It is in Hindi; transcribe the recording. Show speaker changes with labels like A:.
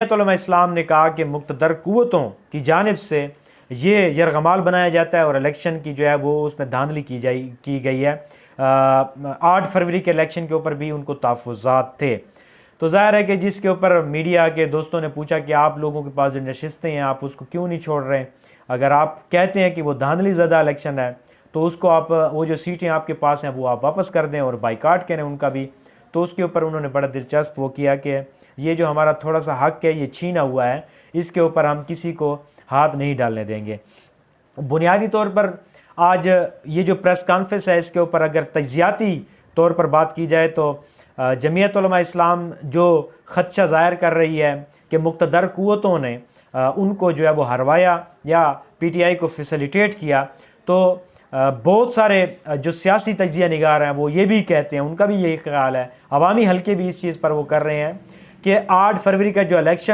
A: इस्लाम ने कहा कि मुक़्तदर क़ुव्वतों की जानिब से ये यरगमाल बनाया जाता है और इलेक्शन की जो है वो उसमें धांधली की गई है। 8 फरवरी के इलेक्शन के ऊपर भी उनको तहफ़्फ़ुज़ात थे। तो ज़ाहिर है कि जिसके ऊपर मीडिया के दोस्तों ने पूछा कि आप लोगों के पास जो नशिस्तें हैं आप उसको क्यों नहीं छोड़ रहे, अगर आप कहते हैं कि वो धांधली ज़दा इलेक्शन है तो उसको आप वो जो सीटें आपके पास हैं वो आप वापस कर दें और बाइकाट करें उनका भी। तो उसके ऊपर उन्होंने बड़ा दिलचस्प वो किया कि ये जो हमारा थोड़ा सा हक़ है ये छीना हुआ है, इसके ऊपर हम किसी को हाथ नहीं डालने देंगे। बुनियादी तौर पर आज ये जो प्रेस कॉन्फ्रेंस है इसके ऊपर अगर तज्ज़ियाती तौर पर बात की जाए तो जमीयत उलमा इस्लाम जो ख़दशा ज़ाहिर कर रही है कि मुक़्तदर क़ुव्वतों ने उनको जो है वो हरवाया या PTI को फैसिलिटेट किया, तो बहुत सारे जो सियासी तज्ज़िया निगार हैं वो ये भी कहते हैं, उनका भी यही ख्याल है, अवामी हल्के भी इस चीज़ पर वो कर रहे हैं कि 8 फरवरी का जो इलेक्शन